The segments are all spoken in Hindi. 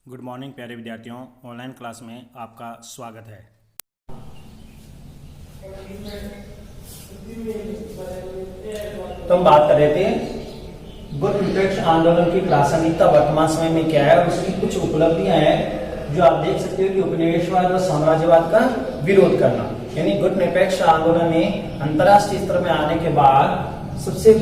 गुड मॉर्निंग प्यारे विद्यार्थियों, ऑनलाइन क्लास में आपका स्वागत है। तो हम बात कर रहे थे गुट निरपेक्ष आंदोलन की प्रासंगिकता वर्तमान समय में क्या है और उसकी कुछ उपलब्धियां हैं जो आप देख सकते हो कि उपनिवेशवाद और साम्राज्यवाद का विरोध करना, यानी गुट निरपेक्ष आंदोलन ने अंतर्राष्ट्रीय स्तर में आने के बाद सबसे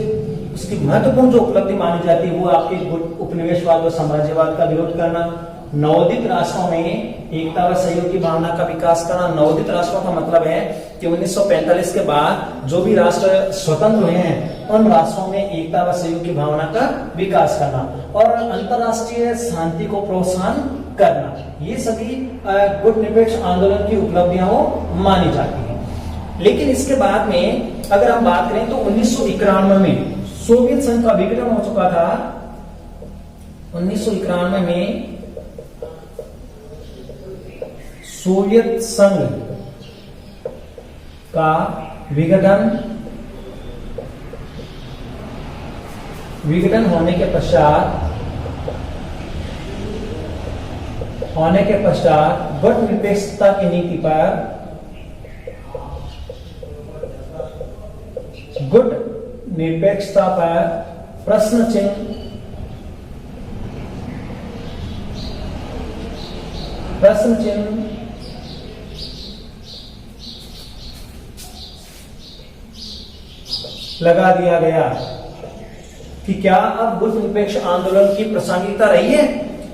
उसकी महत्वपूर्ण जो उपलब्धि मानी जाती है वो आपके गुट उपनिवेशवाद और साम्राज्यवाद का विरोध करना, नवोदित राष्ट्रों में एकता व सहयोग की भावना का विकास करना। नवोदित राष्ट्रों का मतलब है कि 1945 के बाद जो भी राष्ट्र स्वतंत्र हुए हैं उन राष्ट्रों में एकता व सहयोग की भावना का विकास करना और अंतर्राष्ट्रीय शांति को प्रोत्साहन करना, ये सभी गुट निरपेक्ष आंदोलन की उपलब्धियां मानी जाती है। लेकिन इसके बाद में अगर हम बात करें तो 1991 में सोवियत संघ का विघटन हो चुका था। 1991 में सोवियत संघ का विघटन होने के पश्चात गुट निरपेक्षता की नीति पर प्रश्न चिन्ह लगा दिया गया कि क्या अब गुट निरपेक्ष आंदोलन की प्रासंगिकता रही है,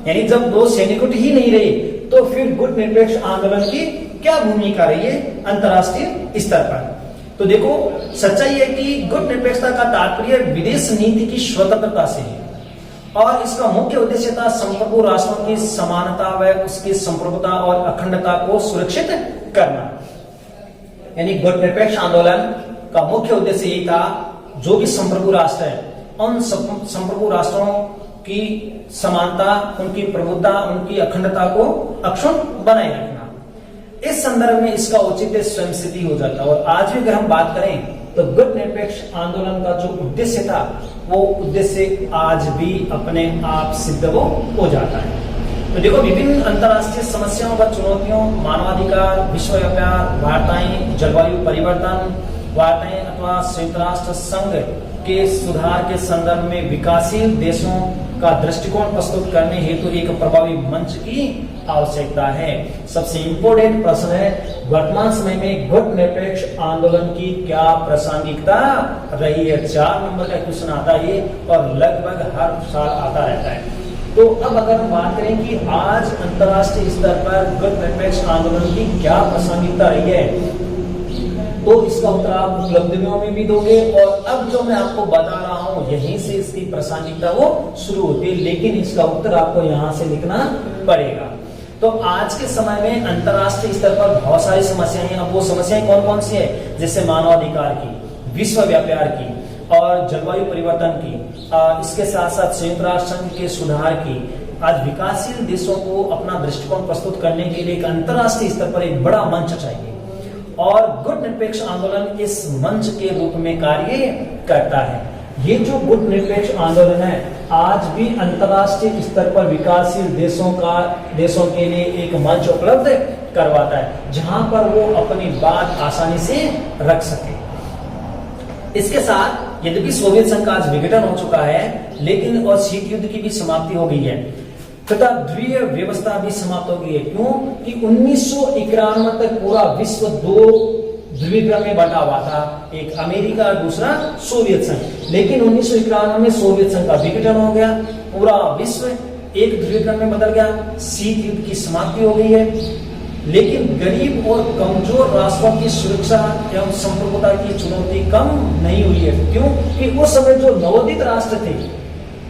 यानी जब दो सैनिक ही नहीं रहे तो फिर गुट निरपेक्ष आंदोलन की क्या भूमिका रही है अंतर्राष्ट्रीय स्तर पर। तो देखो, सच्चाई है कि गुट निरपेक्षता का तात्पर्य विदेश नीति की स्वतंत्रता से है और इसका मुख्य उद्देश्य था संप्रभु राष्ट्रों की समानता व उसकी संप्रभुता और अखंडता को सुरक्षित करना। यानी गुट निरपेक्ष आंदोलन का मुख्य उद्देश्य यही था, जो भी संप्रभु राष्ट्र है उन संप्रभु राष्ट्रों की समानता, उनकी प्रभुता, उनकी अखंडता को अक्षुण्ण बनाए रखना। इस संदर्भ में इसका औचित्य स्वयं सिद्धि हो जाता है। और आज भी अगर हम बात करें तो गुट निरपेक्ष आंदोलन का जो उद्देश्य था वो उद्देश्य आज भी अपने आप सिद्ध हो जाता है। तो देखो, विभिन्न अंतर्राष्ट्रीय समस्याओं व चुनौतियों, मानवाधिकार, विश्व व्यापार, वार्ताएं, जलवायु परिवर्तन वार्ताएं अथवा संयुक्त राष्ट्र संघ के सुधार के संदर्भ में विकासशील देशों का दृष्टिकोण प्रस्तुत करने हेतु एक प्रभावी मंच की आवश्यकता है। सबसे इंपोर्टेंट प्रश्न है, वर्तमान समय में गुट निरपेक्ष आंदोलन की क्या प्रासंगिकता रही है। 4 नंबर का क्वेश्चन आता है और लगभग हर साल आता रहता है। तो अब अगर हम बात करें कि आज अंतर्राष्ट्रीय स्तर पर गुट निरपेक्ष आंदोलन की क्या प्रासंगिकता रही है, तो इसका उत्तर आप उपलब्धियों में भी दोगे और अब जो मैं आपको बता रहा हूं यहीं से इसकी प्रासंगिकता वो शुरू होती है, लेकिन इसका उत्तर आपको यहां से लिखना पड़ेगा। तो आज के समय में अंतर्राष्ट्रीय स्तर पर बहुत सारी समस्याएं हैं। अब वो समस्याएं कौन कौन सी है, जैसे मानवाधिकार की, विश्व व्यापार की और जलवायु परिवर्तन की, इसके साथ साथ संयुक्त राष्ट्र संघ के सुधार की। आज विकासशील देशों को अपना दृष्टिकोण प्रस्तुत करने के लिए एक अंतर्राष्ट्रीय स्तर पर एक बड़ा मंच चाहिए और गुट निरपेक्ष आंदोलन इस मंच के रूप में कार्य करता है। ये जो गुट निरपेक्ष आंदोलन है आज भी अंतर्राष्ट्रीय स्तर पर विकासशील देशों के लिए एक मंच उपलब्ध करवाता है जहां पर वो अपनी बात आसानी से रख सके। इसके साथ यद्यपि सोवियत संघ का आज विघटन हो चुका है, लेकिन और शीत युद्ध की भी समाप्ति हो गई है तथा ध्रुवीय व्यवस्था भी समाप्त हो गई है। क्यों कि 1991 तक पूरा विश्व 2 ध्रुवीकरण में बटा हुआ था, एक अमेरिका और दूसरा सोवियत संघ। लेकिन 1991 में सोवियत संघ का विघटन हो गया, पूरा विश्व एक ध्रुवीकरण में बदल गया, शीत युद्ध की समाप्ति हो गई है। लेकिन गरीब और कमजोर राष्ट्रों की सुरक्षा एवं संप्रभुता की चुनौती कम नहीं हुई है। क्यों कि उस समय जो नवोदित राष्ट्र थे,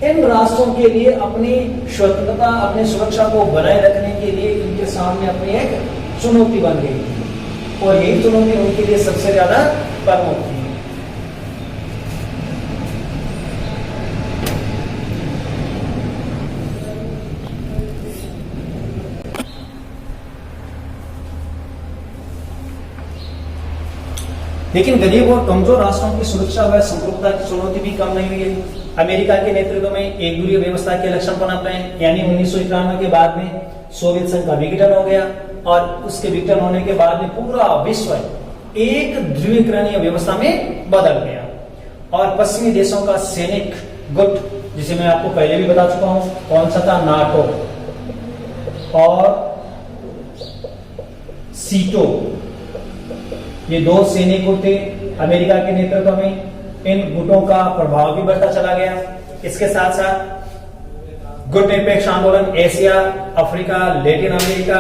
इन राष्ट्रों के लिए अपनी स्वतंत्रता, अपनी सुरक्षा को बनाए रखने के लिए इनके सामने अपनी एक चुनौती बन गई थी और यही चुनौती उनके लिए सबसे ज्यादा प्रमुख थी। लेकिन गरीब और कमजोर राष्ट्रों की सुरक्षा व संप्रभुता की चुनौती भी कम नहीं हुई है। अमेरिका के नेतृत्व में एक ध्रुवीय व्यवस्था के लक्षण पनप रहे हैं, यानी 1991 के बाद में सोवियत संघ का विघटन हो गया और उसके विघटन होने के बाद में पूरा विश्व एक ध्रुवीकरणीय व्यवस्था में बदल गया और पश्चिमी देशों का सैनिक गुट, जिसे मैं आपको पहले भी बता चुका हूं, कौन सा था, नाटो और सीटो, ये दो सैनिक गुट थे अमेरिका के नेतृत्व में। इन गुटों का प्रभाव भी बढ़ता चला गया। इसके साथ साथ गुट निरपेक्ष आंदोलन एशिया, अफ्रीका, लैटिन अमेरिका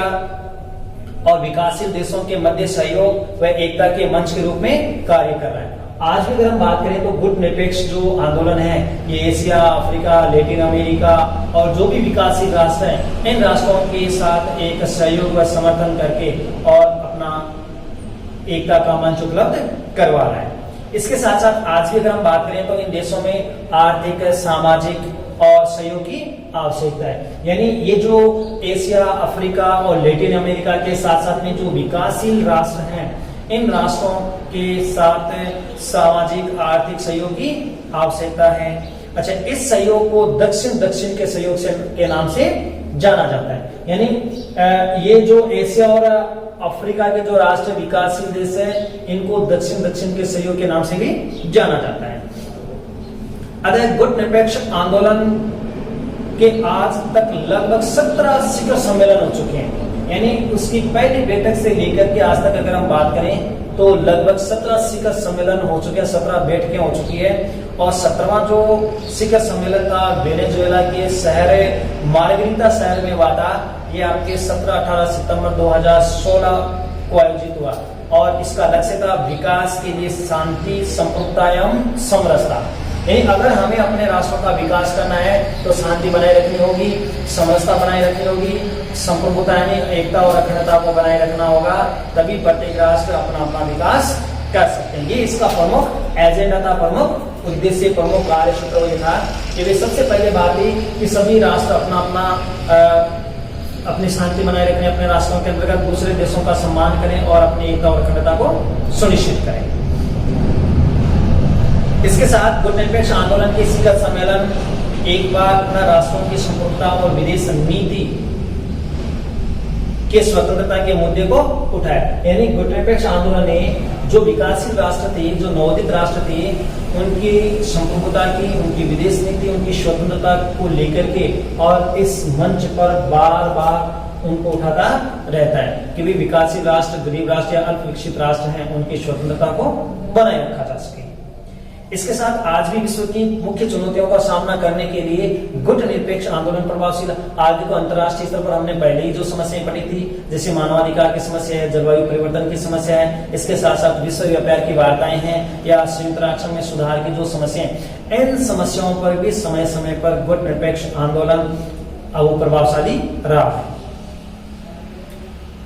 और विकासशील देशों के मध्य सहयोग व एकता के मंच के रूप में कार्य कर रहा है। आज भी अगर हम बात करें तो गुट निरपेक्ष जो आंदोलन है ये एशिया, अफ्रीका, लैटिन अमेरिका और जो भी विकासशील राष्ट्र हैं, इन राष्ट्रों के साथ एक सहयोग व समर्थन करके और अपना एकता का मंच उपलब्ध करवा रहा है। इसके साथ साथ आज भी अगर हम बात करें तो इन देशों में आर्थिक, सामाजिक और सहयोग की आवश्यकता है। यानी ये जो एशिया, अफ्रीका और लैटिन अमेरिका के साथ साथ में जो विकासशील राष्ट्र हैं, इन राष्ट्रों के साथ सामाजिक आर्थिक सहयोग की आवश्यकता है। अच्छा, इस सहयोग को दक्षिण के सहयोग से के नाम से जाना जाता है। यानी ये जो एशिया और अफ्रीका के जो राष्ट्र विकासशील देश है, इनको दक्षिण के सहयोग के नाम से भी जाना जाता है। अतः गुट निरपेक्ष आंदोलन के आज तक लगभग 17 शिखर सम्मेलन हो चुके हैं। यानी उसकी पहली बैठक से लेकर के आज तक अगर हम बात करें तो लगभग 17 शिखर सम्मेलन हो चुके हैं, 17 बैठकें हो चुकी है। और 17वां जो शिखर सम्मेलन था वेनेजुएला के शहर मार्गरीता शहर में हुआ था। ये आपके 17-18 सितंबर 2016 को आयोजित हुआ और इसका लक्ष्य था विकास के लिए शांति, संप्रभुता एवं समरसता। यानी अगर हमें अपने राष्ट्रों का विकास करना है तो शांति बनाए रखनी होगी, समरसता बनाए रखनी होगी, संप्रभुता यानी एकता और अखंडता को बनाए रखना होगा, तभी प्रत्येक राष्ट्र अपना अपना विकास कर सकते हैं। ये इसका प्रमुख एजेंडा था, प्रमुख उद्देश्य, प्रमुख कार्यसूत्र ये था कि वे सबसे पहले बात थी कि सभी राष्ट्र अपना अपनी शांति बनाए रखने, अपने राष्ट्रों के अंतर्गत दूसरे देशों का सम्मान करें और अपनी एकता और अखंडता को सुनिश्चित करें। इसके साथ गुट निरपेक्ष आंदोलन के शिखर सम्मेलन एक बार अपना राष्ट्रों की संप्रभुता और विदेश नीति के स्वतंत्रता के मुद्दे को उठाया। यानी गुट निरपेक्ष आंदोलन ने जो विकासशील राष्ट्र थे, जो नवोदित राष्ट्र थे, उनकी संप्रभुता की, उनकी विदेश नीति, उनकी स्वतंत्रता को लेकर के और इस मंच पर बार बार उनको उठाता रहता है कि भी विकासशील राष्ट्र, गरीब राष्ट्र या अल्प विकसित राष्ट्र हैं, उनकी स्वतंत्रता को बनाए रखा जा सके। इसके साथ आज भी विश्व की मुख्य चुनौतियों का सामना करने के लिए गुट निरपेक्ष आंदोलन प्रभावशील। आज देखो अंतर्राष्ट्रीय स्तर पर हमने पहले ही जो समस्याएं पढ़ी थी, जैसे मानवाधिकार की समस्या है, जलवायु परिवर्तन की समस्या है, इसके साथ साथ विश्व व्यापार की वार्ताएं हैं या संयुक्त राष्ट्र में सुधार की जो समस्याएं, इन समस्याओं पर भी समय समय पर गुट निरपेक्ष आंदोलन वो प्रभावशाली रहा है।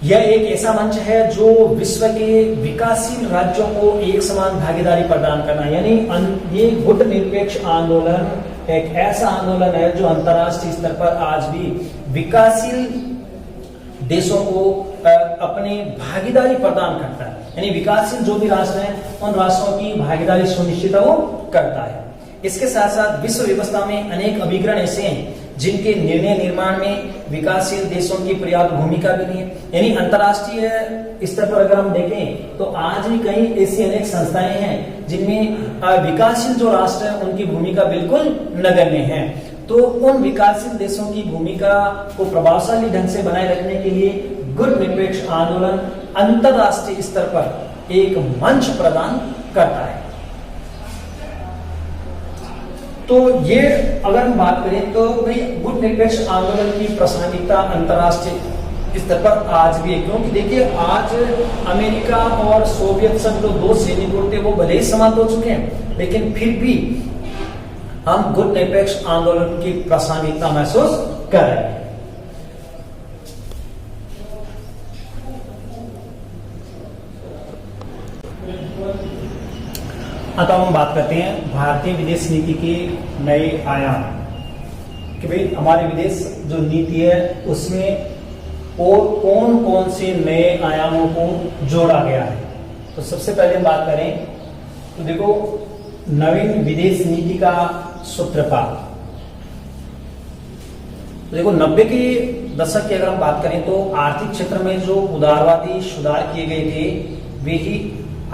यह एक ऐसा मंच है जो विश्व के विकासशील राज्यों को एक समान भागीदारी प्रदान करना, यानी ये गुट निरपेक्ष आंदोलन एक ऐसा आंदोलन है जो अंतर्राष्ट्रीय स्तर पर आज भी विकासशील देशों को अपनी भागीदारी प्रदान करता है। यानी विकासशील जो भी राष्ट्र हैं, उन राष्ट्रों की भागीदारी सुनिश्चित वो करता है। इसके साथ साथ विश्व व्यवस्था में अनेक अभिकरण ऐसे हैं जिनके निर्णय निर्माण में विकासशील देशों की पर्याप्त भूमिका भी नहीं है। यानी अंतर्राष्ट्रीय स्तर पर अगर हम देखें तो आज भी कई ऐसी अनेक संस्थाएं हैं जिनमें विकासशील जो राष्ट्र है उनकी भूमिका बिल्कुल नगण्य है। तो उन विकासशील देशों की भूमिका को प्रभावशाली ढंग से बनाए रखने के लिए गुट निरपेक्ष आंदोलन अंतर्राष्ट्रीय स्तर पर एक मंच प्रदान करता है। तो ये अगर हम बात करें तो भाई गुट निरपेक्ष आंदोलन की प्रासंगिकता अंतर्राष्ट्रीय स्तर पर आज भी है, क्योंकि देखिए आज अमेरिका और सोवियत संघ जो दो सैनिक गुट थे वो भले ही समाप्त हो चुके हैं, लेकिन फिर भी हम गुट निरपेक्ष आंदोलन की प्रासंगिकता महसूस कर रहे हैं। अब हम बात करते हैं भारतीय विदेश नीति के नए आयाम कि भाई हमारे विदेश जो नीति है उसमें और कौन कौन से नए आयामों को जोड़ा गया है। तो सबसे पहले हम बात करें तो देखो नवीन विदेश नीति का सूत्रपात। देखो 90 के दशक की अगर हम बात करें तो आर्थिक क्षेत्र में जो उदारवादी सुधार किए गए थे वे ही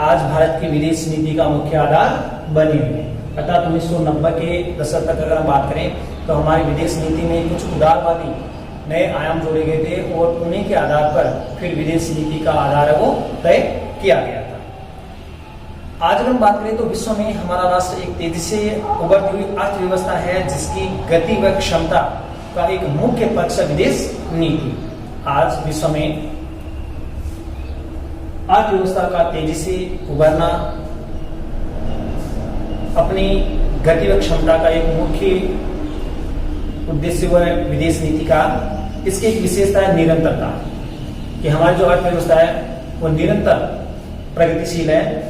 आज भारत की विदेश नीति का मुख्य आधार बने हुए हैं। अर्थात 1990 के दशक तक अगर हम बात करें तो हमारी विदेश नीति में कुछ उदारवादी नए आयाम जोड़े गए थे और उन्हीं के आधार पर फिर विदेश नीति का आधार है वो तय किया गया था। आज अगर हम बात करें तो विश्व में हमारा राष्ट्र एक तेजी से उभरती हुई अर्थव्यवस्था है जिसकी गति व क्षमता का एक मुख्य पक्ष विदेश नीति। आज विश्व में अर्थव्यवस्था का तेजी से उभरना अपनी गति व क्षमता का एक मुख्य उद्देश्य हुआ है विदेश नीति का। इसकी एक विशेषता है निरंतरता, कि हमारी जो अर्थव्यवस्था है वो निरंतर प्रगतिशील है।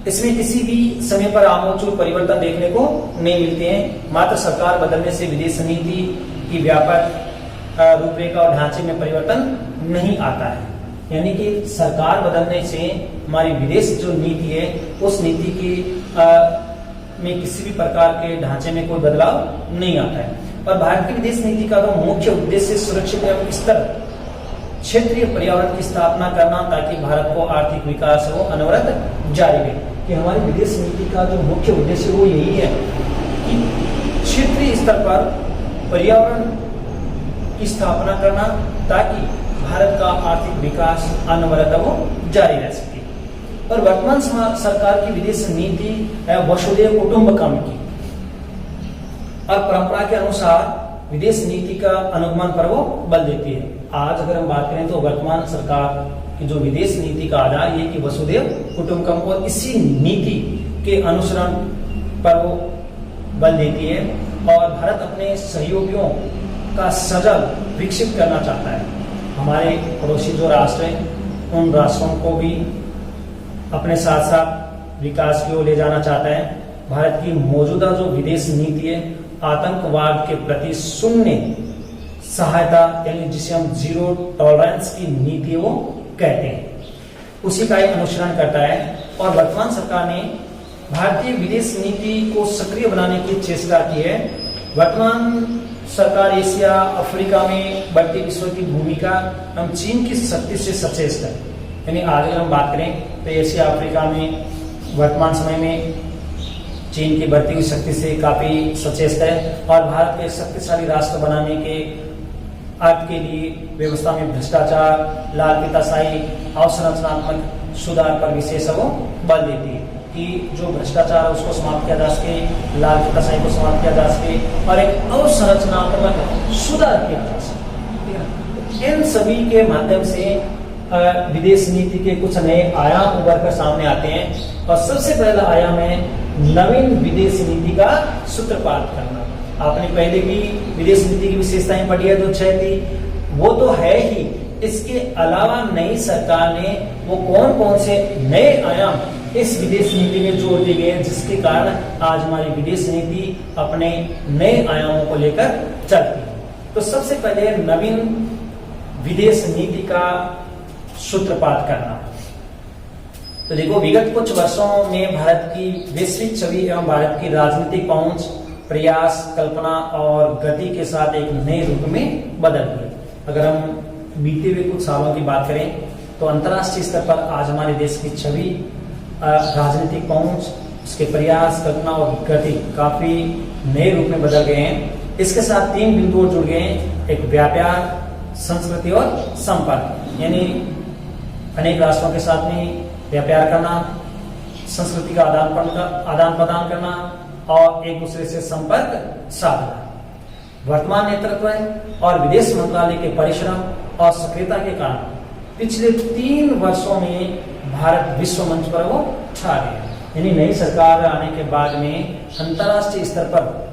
इसमें किसी भी समय पर आमूल परिवर्तन देखने को नहीं मिलते हैं। मात्र सरकार बदलने से विदेश नीति की व्यापक रूपरेखा और ढांचे में परिवर्तन नहीं आता है। यानी कि सरकार बदलने से हमारी विदेश जो नीति है उस नीति की में किसी भी प्रकार के ढांचे में कोई बदलाव नहीं आता है। और भारत की विदेश नीति का तो मुख्य उद्देश्य सुरक्षित एवं स्थिर क्षेत्रीय पर्यावरण की स्थापना करना ताकि भारत को आर्थिक विकास हो अनवरत जारी रहे। कि हमारी विदेश नीति का जो मुख्य उद्देश्य वो यही है कि क्षेत्रीय स्तर पर पर्यावरण की स्थापना करना ताकि भारत का आर्थिक विकास अनवरत वो जारी रह सके। और वर्तमान सरकार की विदेश नीति है वसुधैव कुटुंबकम की और परंपरा के अनुसार विदेश नीति का अनुगमन पर वो बल देती है। आज अगर हम बात करें तो वर्तमान सरकार की जो विदेश नीति का आधार ये कि वसुधैव कुटुंबकम और इसी नीति के अनुसरण पर वो बल देती है। और भारत अपने सहयोगियों का सजग विकसित करना चाहता है। हमारे पड़ोसी जो राष्ट्र हैं उन राष्ट्रों को भी अपने साथ साथ विकास की ओर ले जाना चाहता है। भारत की मौजूदा जो विदेश नीति है आतंकवाद के प्रति शून्य सहायता यानी जिसे हम जीरो टॉलरेंस की नीति वो कहते हैं उसी का एक अनुसरण करता है। और वर्तमान सरकार ने भारतीय विदेश नीति को सक्रिय बनाने की चेष्टा की है। वर्तमान सरकार एशिया अफ्रीका में बढ़ती विश्व की भूमिका हम चीन की शक्ति से सचेत है। यानी आज अगर हम बात करें तो एशिया अफ्रीका में वर्तमान समय में चीन की बढ़ती हुई शक्ति से काफी सचेत है। और भारत को एक शक्तिशाली राष्ट्र बनाने के अर्थ के लिए व्यवस्था में भ्रष्टाचार लाल फीताशाही अवसंरचनात्मक सुधार पर विशेष वो बल देती है कि जो भ्रष्टाचार है उसको समाप्त किया जा सके, लाल फीताशाही को समाप्त किया जा सके और एक अवसंरचनात्मक सुधार किया जा सके। इन सभी के माध्यम से विदेश नीति के कुछ नए आयाम उभर कर सामने आते हैं। और सबसे पहला आयाम है नवीन विदेश नीति का सूत्रपात करना। आपने पहले भी विदेश नीति की विशेषताएं पढ़ी है जो 6 थी वो तो है ही। इसके अलावा नई सरकार ने वो कौन कौन से नए आयाम इस विदेश नीति में जोड़ दिए गए जिसके कारण आज हमारी विदेश नीति अपने नए आयामों को लेकर चलती है। तो सबसे पहले नवीन विदेश नीति का सूत्रपात करना। तो देखो विगत कुछ वर्षों में भारत की वैश्विक छवि एवं भारत की राजनीतिक पहुंच प्रयास कल्पना और गति के साथ एक नए रूप में बदल गई। अगर हम बीते हुए कुछ सालों की बात करें तो अंतर्राष्ट्रीय स्तर पर आज हमारे देश की छवि राजनीतिक पहुंच उसके प्रयास कल्पना और गति काफी नए रूप में बदल गए हैं। इसके साथ 3 बिंदु जुड़ गए हैं, एक व्यापार संस्कृति और संपर्क। यानी अनेक राष्ट्रों के साथ में व्यापार करना, संस्कृति का आदान प्रदान करना और एक दूसरे से संपर्क साधना। वर्तमान नेतृत्व और विदेश मंत्रालय के परिश्रम और सक्रियता के कारण पिछले 3 वर्षों में भारत विश्व मंच पर वो छा गया। यानी नई सरकार आने के बाद में अंतर्राष्ट्रीय स्तर पर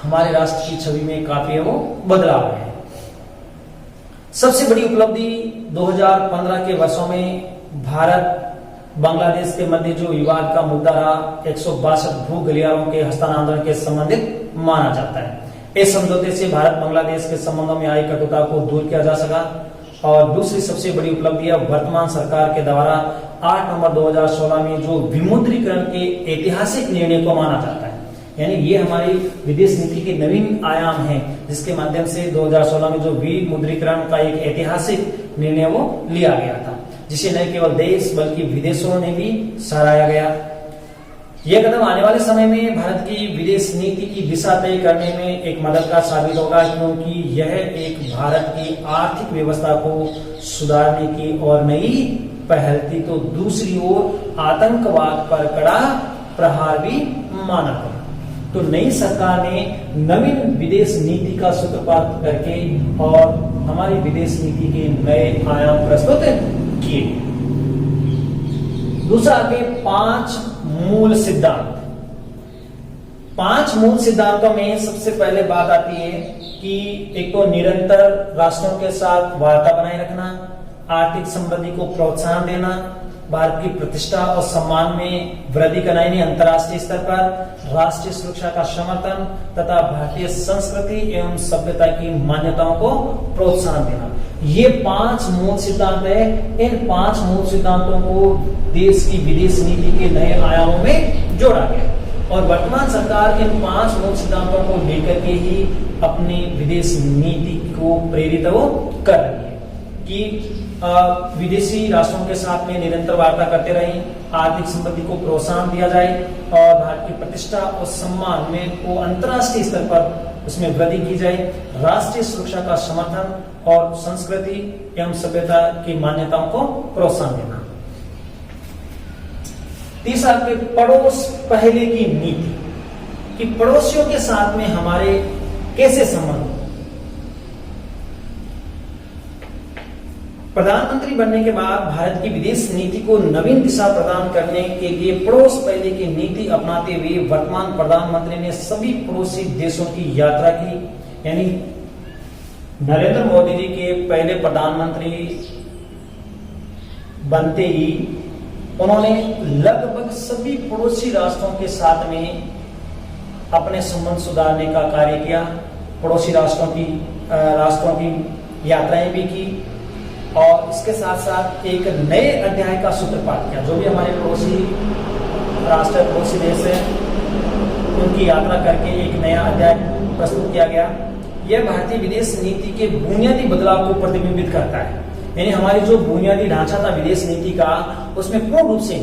हमारे राष्ट्र की छवि में काफी वो बदलाव है। सबसे बड़ी उपलब्धि 2015 के वर्षों में भारत बांग्लादेश के मध्य जो विवाद का मुद्दा रहा 162 भू गलियारों के हस्तांतरण के संबंधित माना जाता है। इस समझौते से भारत बांग्लादेश के संबंधों में आई कटुता को दूर किया जा सका। और दूसरी सबसे बड़ी उपलब्धि है वर्तमान सरकार के द्वारा 8 नवंबर 2016 में जो विमुद्रीकरण के ऐतिहासिक निर्णय को माना जाता है। यानी ये हमारी विदेश नीति के नवीन आयाम है, जिसके माध्यम से 2016 में जो विमुद्रीकरण का एक ऐतिहासिक निर्णय वो लिया गया था, जिसे न केवल देश बल्कि विदेशों ने भी सराहा गया। यह कदम आने वाले समय में भारत की विदेश नीति की दिशा तय करने में एक मददगार साबित होगा, क्योंकि यह एक भारत की आर्थिक व्यवस्था को सुधारने की और नई पहल थी, तो दूसरी ओर आतंकवाद पर कड़ा प्रहार भी माना गया। तो नई सरकार ने नवीन विदेश नीति का सूत्रपात करके और हमारी विदेश नीति के नए आयाम प्रस्तुत किए। दूसरा आगे 5 मूल सिद्धांत। 5 मूल सिद्धांतों में सबसे पहले बात आती है कि एक तो निरंतर राष्ट्रों के साथ वार्ता बनाए रखना, आर्थिक समृद्धि को प्रोत्साहन देना, भारत की प्रतिष्ठा और सम्मान में वृद्धि करना, अंतर्राष्ट्रीय स्तर पर राष्ट्रीय सुरक्षा का समर्थन तथा भारतीय संस्कृति एवं सभ्यता की मान्यताओं को प्रोत्साहन देना। ये 5 मूल सिद्धांत है। इन 5 मूल सिद्धांतों को देश की विदेश नीति के नए आयामों में जोड़ा गया और वर्तमान सरकार इन 5 मूल सिद्धांतों को लेकर के ही अपनी विदेश नीति को प्रेरित कर रही है कि विदेशी राष्ट्रों के साथ में निरंतर वार्ता करते रहें, आर्थिक समृद्धि को प्रोत्साहन दिया जाए और भारत की प्रतिष्ठा और सम्मान में को अंतर्राष्ट्रीय स्तर पर उसमें वृद्धि की जाए, राष्ट्रीय सुरक्षा का समर्थन और संस्कृति एवं सभ्यता की मान्यताओं को प्रोत्साहन देना। तीसरा के पड़ोस पहले की नीति, कि पड़ोसियों के साथ में हमारे कैसे संबंध। प्रधानमंत्री बनने के बाद भारत की विदेश नीति को नवीन दिशा प्रदान करने के लिए पड़ोस पहले की नीति अपनाते हुए वर्तमान प्रधानमंत्री ने सभी पड़ोसी देशों की यात्रा की। यानी नरेंद्र मोदी जी के पहले प्रधानमंत्री बनते ही उन्होंने लगभग सभी पड़ोसी राष्ट्रों के साथ में अपने संबंध सुधारने का कार्य किया। पड़ोसी राष्ट्रों की यात्राएं भी की और इसके साथ साथ एक नए अध्याय का सूत्रपात किया। जो भी हमारे पड़ोसी राष्ट्र पड़ोसी देश है उनकी यात्रा करके एक नया अध्याय प्रस्तुत किया गया। यह भारतीय विदेश नीति के बुनियादी बदलाव को प्रतिबिंबित करता है। यानी हमारी जो बुनियादी ढांचा था विदेश नीति का, उसमें पूर्ण रूप से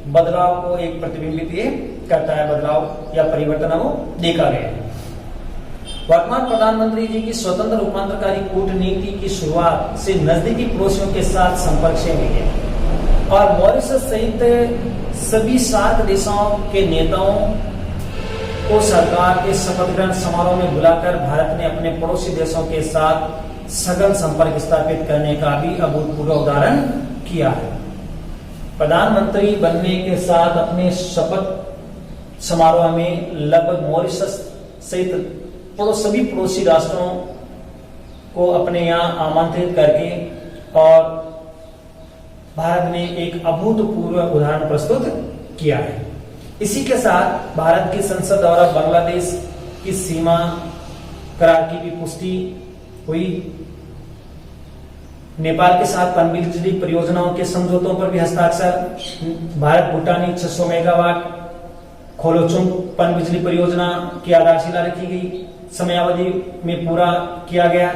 बदलाव को एक प्रतिबिंबित करता है, बदलाव या परिवर्तन वो देखा गया है। वर्तमान प्रधानमंत्री जी की स्वतंत्र रूपांतरकारी कूटनीति की शुरुआत से नजदीकी पड़ोसियों के साथ संपर्क से हुई है और मॉरिशस सहित सभी सार्क देशों के नेताओं को सरकार के शपथ ग्रहण समारोह में बुलाकर भारत ने अपने पड़ोसी देशों के साथ सघन संपर्क स्थापित करने का भी अभूतपूर्व उदाहरण किया है। प्रधानमंत्री बनने के साथ अपने शपथ समारोह में लगभग मॉरिशस सहित सभी पड़ोसी राष्ट्रों को अपने यहाँ आमंत्रित करके और भारत ने एक अभूतपूर्व उदाहरण प्रस्तुत किया है। इसी के साथ भारत की संसद द्वारा बांग्लादेश की सीमा करार की भी पुष्टि हुई। नेपाल के साथ पनबिजली परियोजनाओं के समझौतों पर भी हस्ताक्षर। भारत भूटानी 600 मेगावाट खोलोचुंग पनबिजली परियोजना की आधारशिला रखी गई, समयावधि में पूरा किया गया।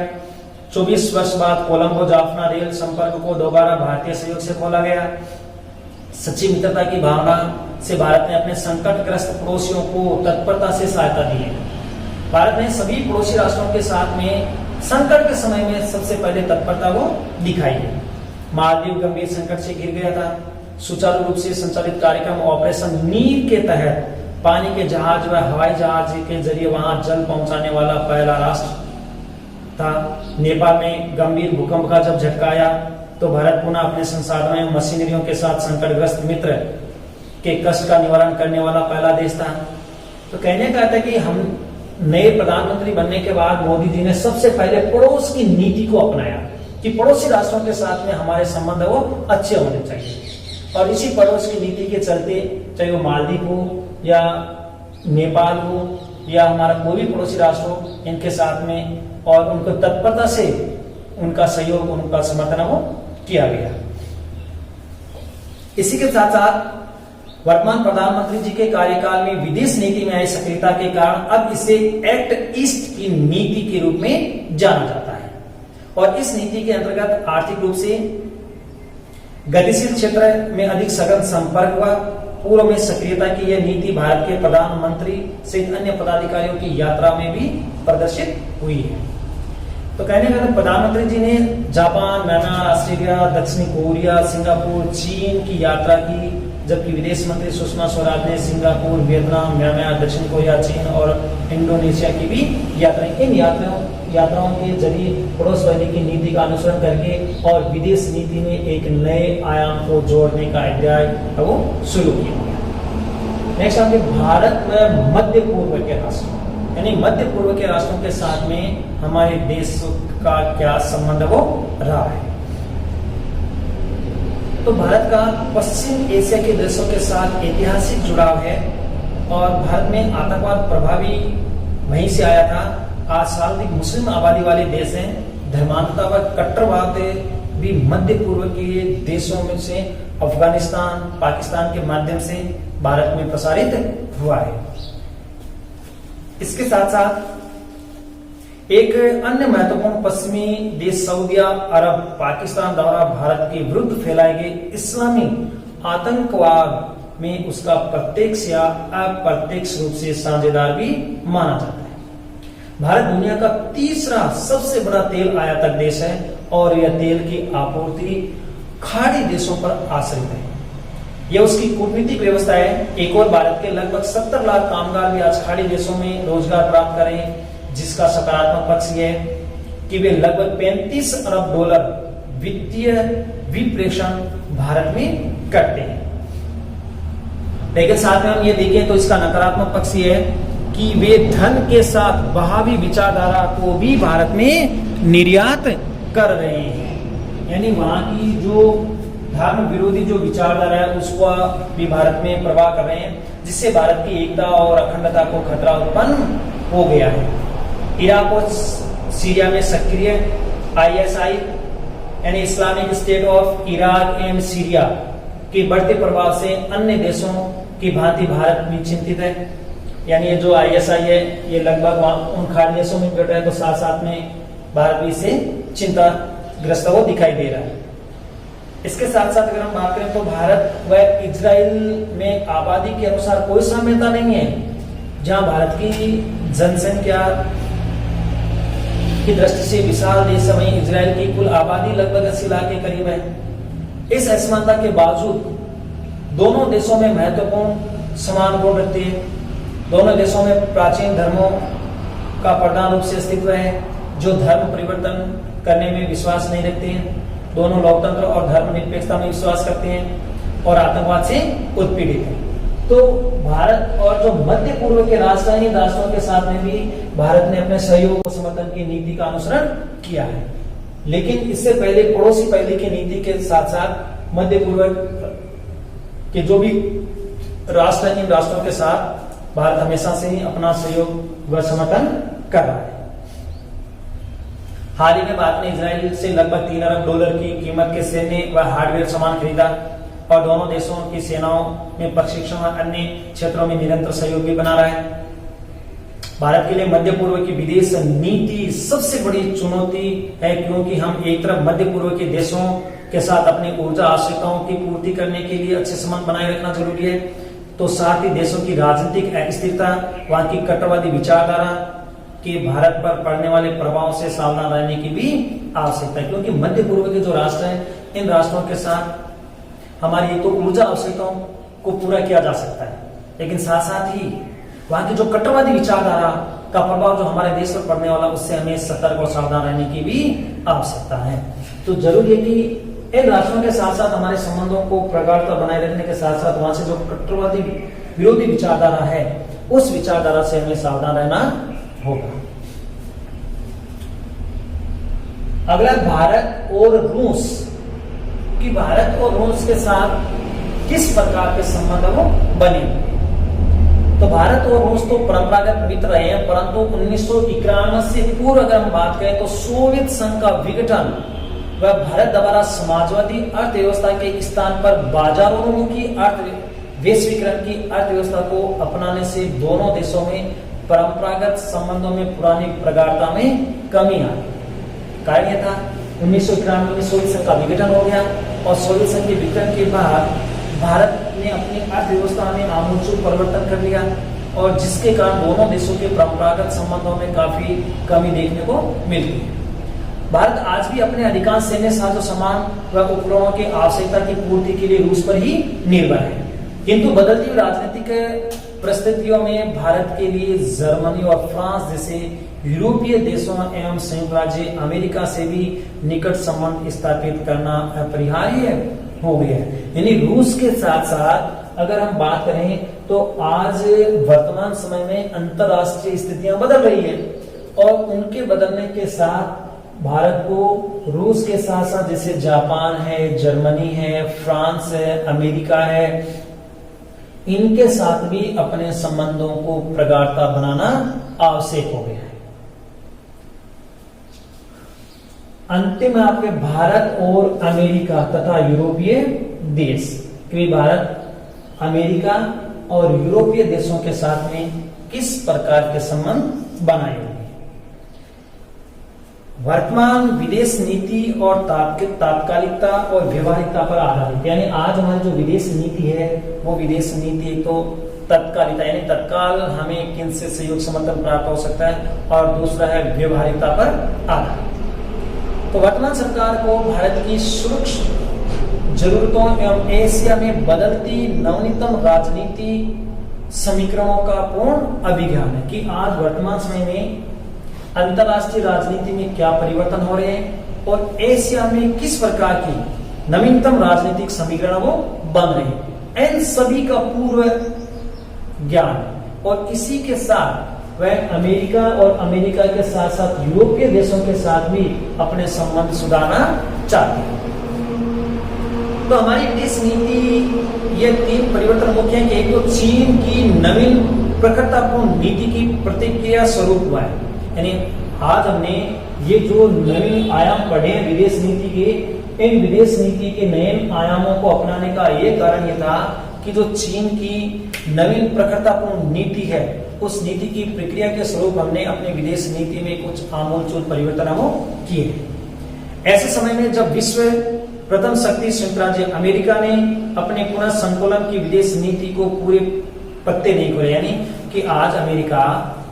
24 वर्ष बाद कोलंबो जाफना रेल संपर्क को दोबारा भारतीय सहयोग से खोला गया। सच्ची मित्रता की भावना से भारत ने अपने संकटग्रस्त पड़ोसियों को तत्परता से सहायता दी है। भारत ने सभी पड़ोसी राष्ट्रों के साथ में संकट के समय में सबसे पहले तत्परता वो दिखाई है। मालदीव गंभीर संकट से घिर गया था। सुचारू रूप से संचालित कार्यक्रम ऑपरेशन नीर के तहत पानी के जहाज व हवाई जहाज के जरिए वहां जल पहुंचाने वाला पहला राष्ट्र था। नेपाल में गंभीर भूकंप का जब झटका आया तो भारत पुनः अपने संसाधनों एवं मशीनरियों के साथ संकटग्रस्त मित्र के कष्ट का निवारण करने वाला पहला देश था। तो कहने का था कि हम नए प्रधानमंत्री बनने के बाद मोदी जी ने सबसे पहले पड़ोस की नीति को अपनाया कि पड़ोसी राष्ट्रों के साथ में हमारे संबंध वो अच्छे होने चाहिए। और इसी पड़ोस की नीति के चलते, चाहे वो मालदीव हो या नेपाल हो या हमारा कोई भी पड़ोसी राष्ट्र हो, इनके साथ में और उनको तत्परता से उनका सहयोग, उनका समर्थन वो किया गया। इसी के साथ साथ वर्तमान प्रधानमंत्री जी के कार्यकाल में विदेश नीति में आई सक्रियता के कारण अब इसे एक्ट ईस्ट की नीति के रूप में जाना जाता है। और इस नीति के अंतर्गत आर्थिक रूप से गतिशील क्षेत्र में अधिक सघन संपर्क व पूर्व में सक्रियता की यह नीति भारत के प्रधानमंत्री सहित अन्य पदाधिकारियों की यात्रा में भी प्रदर्शित हुई है। तो कहने का प्रधानमंत्री जी ने जापान, म्यांमार, ऑस्ट्रेलिया, दक्षिणी कोरिया, सिंगापुर, चीन की यात्रा की, जबकि विदेश मंत्री सुषमा स्वराज ने सिंगापुर, वियतनाम, म्यांमार, दक्षिण कोरिया, चीन और इंडोनेशिया की भी यात्रा। इन यात्राओं के जरिए पड़ोसवादी की नीति का अनुसरण करके और विदेश नीति में एक नए आयाम को जोड़ने का अध्याय वो शुरू किया गया। नेक्स्ट आगे भारत में मध्य पूर्व के राष्ट्र, यानी मध्य पूर्व के राष्ट्रों के साथ में हमारे देश का क्या संबंध वो रहा है। तो भारत का पश्चिम एशिया के देशों के साथ ऐतिहासिक जुड़ाव है और भारत में आतंकवाद प्रभावी वहीं से आया था। आज सर्वाधिक मुस्लिम आबादी वाले देश हैं। धर्मांधता व कट्टरवाद भी मध्य पूर्व के देशों में से अफगानिस्तान, पाकिस्तान के माध्यम से भारत में प्रसारित हुआ है। इसके साथ साथ एक अन्य महत्वपूर्ण पश्चिमी देश सऊदी अरब पाकिस्तान द्वारा भारत के विरुद्ध फैलाए गए इस्लामी आतंकवाद में उसका प्रत्यक्ष या अप्रत्यक्ष रूप से साझेदार भी माना जाता है। भारत दुनिया का तीसरा सबसे बड़ा तेल आयातक देश है और यह तेल की आपूर्ति खाड़ी देशों पर आश्रित है। यह उसकी कूटनीतिक व्यवस्था है। एक और भारत के लगभग 70 लाख कामगार भी आज खाड़ी देशों में रोजगार प्राप्त करें, जिसका सकारात्मक पक्ष यह है कि वे लगभग 35 अरब डॉलर वित्तीय विप्रेषण भारत में करते हैं। लेकिन साथ में हम ये देखें तो इसका नकारात्मक पक्ष ये है कि वे धन के साथ बहावी विचारधारा को भी भारत में निर्यात कर रहे हैं। यानी वहां की जो धर्म विरोधी जो विचारधारा है उसको भी भारत में प्रवाह कर रहे हैं, जिससे भारत की एकता और अखंडता को खतरा उत्पन्न हो गया है। इराक और सीरिया में सक्रिय ISI यानी Islamic state of Iraq and Syria के बढ़ते प्रभाव से अन्य देशों की भांति भारत भी चिंतित है। यानी ये जो ISI है ये लगभग उन खाड़ी देशों में बैठ रहा है, तो साथ साथ में भारत भी इससे चिंताग्रस्त वो दिखाई दे रहा है। इसके साथ साथ अगर हम बात करें तो भारत व इजराइल में आबादी के अनुसार कोई साम्यता नहीं है। जहां भारत की जनसंख्या की दृष्टि से विशाल देश है, वहीं इजराइल की कुल आबादी लगभग 80 लाख के करीब है। इस असमानता के बावजूद दोनों देशों में महत्वपूर्ण समान गुण रखते हैं। दोनों देशों में प्राचीन धर्मों का प्रधान रूप से अस्तित्व है, जो धर्म परिवर्तन करने में विश्वास नहीं रखते हैं। दोनों लोकतंत्र और धर्मनिरपेक्षता में विश्वास करते हैं और आतंकवाद से उत्पीड़ित हैं। तो भारत और जो मध्य पूर्व के राष्ट्र हैं, इन राष्ट्रों के साथ में भी भारत ने अपने सहयोग और समर्थन की नीति का अनुसरण किया है। लेकिन इससे पहले पड़ोसी पहले की नीति के साथ साथ मध्य पूर्व के जो भी राष्ट्र हैं, इन राष्ट्रों के साथ भारत हमेशा से ही अपना सहयोग व समर्थन कर रहा है। हाल ही में भारत ने इजराइल से लगभग 3 अरब डॉलर की कीमत के सैन्य व हार्डवेयर सामान खरीदा और दोनों देशों की सेनाओं में प्रशिक्षण और अन्य क्षेत्रों में निरंतर सहयोग भी बना रहा है। भारत के लिए मध्य पूर्व की विदेश नीति सबसे बड़ी चुनौती है, क्योंकि हम एक तरफ मध्य पूर्व के देशों के साथ अपनी ऊर्जा आवश्यकताओं की पूर्ति करने के लिए अच्छे संबंध बनाए रखना जरूरी है, तो साथ ही देशों की राजनीतिक अस्थिरता, वहां की कट्टरवादी विचारधारा के भारत पर पड़ने वाले प्रभाव से सावधान रहने की भी आवश्यकता है। क्योंकि मध्य पूर्व के जो राष्ट्र हैं, इन राष्ट्रों के साथ हमारी एक तो ऊर्जा आवश्यकताओं को पूरा किया जा सकता है, लेकिन साथ साथ ही वहां की जो कट्टरवादी विचारधारा का प्रभाव जो हमारे देश पर पड़ने वाला, उससे हमें सतर्क और सावधान रहने की भी आवश्यकता है। तो जरूरी है कि इन राष्ट्रों के साथ साथ hमारे संबंधों को प्रगाढ़ता बनाए रखने के साथ साथ वहां से जो कट्टरवादी विरोधी विचारधारा है, उस विचारधारा से हमें सावधान रहना होगा। अगला भारत और रूस कि भारत और रूस के साथ किस प्रकार के संबंध वो बने। तो भारत और रूस तो परंपरागत मित्र रहे हैं, परंतु 1991 से पूर्व अगर हम बात करें तो सोवियत संघ का विघटन वह भारत द्वारा समाजवादी अर्थव्यवस्था के स्थान पर बाजारोन्मुखी वैश्वीकरण की अर्थव्यवस्था को अपनाने से दोनों देशों में परंपरागत संबंधों में पुरानी प्रगाढ़ता में कमी आई। कारण यह था 1991 में सोवियत संघ का विघटन हो गया और सोवियत संघ के विघटन के बाद भारत ने अपनी अर्थव्यवस्था में आमूलचूल परिवर्तन कर लिया और जिसके कारण दोनों देशों के परंपरागत संबंधों में काफी कमी देखने को मिलती है। भारत आज भी अपने अधिकांश सैन्य साजो सामान व उपकरणों की आवश्यकता की पूर्ति के लिए रूस पर ही निर्भर है, किंतु बदलती हुई राजनीतिक परिस्थितियों में भारत के लिए जर्मनी और फ्रांस जैसे यूरोपीय देशों एवं संयुक्त राज्य अमेरिका से भी निकट संबंध स्थापित करना अपरिहार्य हो गया है। यानी रूस के साथ साथ अगर हम बात करें तो आज वर्तमान समय में अंतरराष्ट्रीय स्थितियां बदल रही है और उनके बदलने के साथ भारत को रूस के साथ साथ जैसे जापान है, जर्मनी है, फ्रांस है, अमेरिका है, इनके साथ भी अपने संबंधों को प्रगाढ़ता बनाना आवश्यक हो गया है। अंतिम में आपके भारत और अमेरिका तथा यूरोपीय देश, क्योंकि भारत अमेरिका और यूरोपीय देशों के साथ में किस प्रकार के संबंध बनाए हुए। वर्तमान विदेश नीति और तात्कालिकता और व्यवहारिकता पर आधारित, यानी आज हमारी जो विदेश नीति है वो विदेश नीति एक तो तत्कालिकता यानी तत्काल हमें किन से सहयोग समर्थन प्राप्त हो सकता है और दूसरा है व्यवहारिकता पर आधारित। तो वर्तमान सरकार को भारत की सूक्ष्म जरूरतों एवं एशिया में बदलती नवनीतम राजनीति समीकरणों का पूर्ण अभिज्ञान है कि आज वर्तमान समय में अंतरराष्ट्रीय राजनीति में क्या परिवर्तन हो रहे हैं और एशिया में किस प्रकार की नवीनतम राजनीतिक समीकरण वो बन रहे हैं, इन सभी का पूर्व ज्ञान। और इसी के साथ वह अमेरिका और अमेरिका के साथ साथ यूरोपीय देशों के साथ भी अपने संबंध सुधारना चाहते हैं। तो हमारी विदेश नीति ये तीन परिवर्तन मुख्य हैं कि एक तो चीन की नवीन प्रखरतापूर्ण नीति की प्रतिक्रिया स्वरूप हुआ है, यानी आज हमने ये जो नवीन आयाम पढ़े हैं विदेश नीति के, इन विदेश नीति के नए आयामों को अपनाने का ये कारण ये था कि जो चीन की नवीन प्रखरतापूर्ण नीति है उस नीति की प्रक्रिया के स्वरूप हमने अपने विदेश नीति में कुछ आमूलचूल परिवर्तन किए हैं। ऐसे समय में जब विश्व प्रथम शक्ति संयुक्त राज्य अमेरिका ने अपने पुनः संकुलन की विदेश नीति को पूरे पत्ते नहीं खोले, यानी कि आज अमेरिका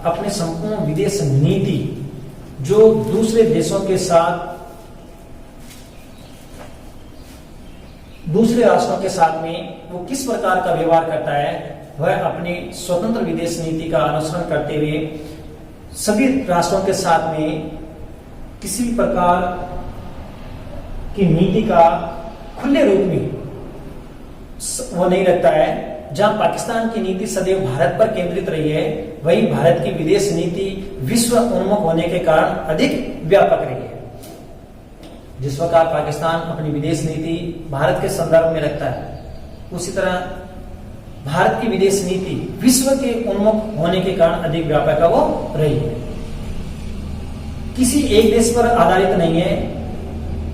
अपने संपूर्ण विदेश नीति जो दूसरे देशों के साथ दूसरे राष्ट्रों के साथ में वो किस प्रकार का व्यवहार करता है, वह अपनी स्वतंत्र विदेश नीति का अनुसरण करते हुए सभी राष्ट्रों के साथ में किसी प्रकार की नीति का खुले रूप में वो नहीं रखता है। जहां पाकिस्तान की नीति सदैव भारत पर केंद्रित रही है, वही भारत की विदेश नीति विश्व उन्मुख होने के कारण अधिक व्यापक रही है। जिस प्रकार पाकिस्तान अपनी विदेश नीति भारत के संदर्भ में रखता है, उसी तरह भारत की विदेश नीति विश्व के उन्मुख होने के कारण अधिक व्यापक वो रही है, किसी एक देश पर आधारित नहीं है।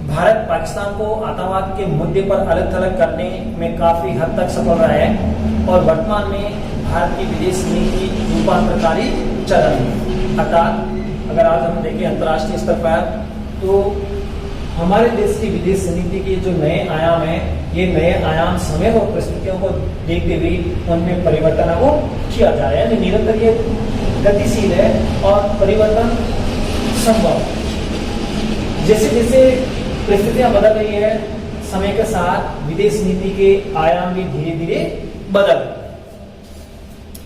भारत पाकिस्तान को आतंकवाद के मुद्दे पर अलग थलग करने में काफी हद तक सफल रहा है और वर्तमान में भारत की विदेश नीति रूपांतरकारी चल रही है। अर्थात अगर आज हम देखें अंतर्राष्ट्रीय स्तर पर तो हमारे देश की विदेश नीति के जो नए आयाम हैं, ये नए आयाम समय और परिस्थितियों को देखते हुए उनमें परिवर्तन वो किया जा रहा है। निरंतर ये गतिशील है और परिवर्तन संभव। जैसे जैसे परिस्थितियां बदल रही है, समय के साथ विदेश नीति के आयाम भी धीरे धीरे बदल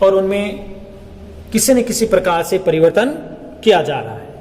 और उनमें किसी न किसी प्रकार से परिवर्तन किया जा रहा है।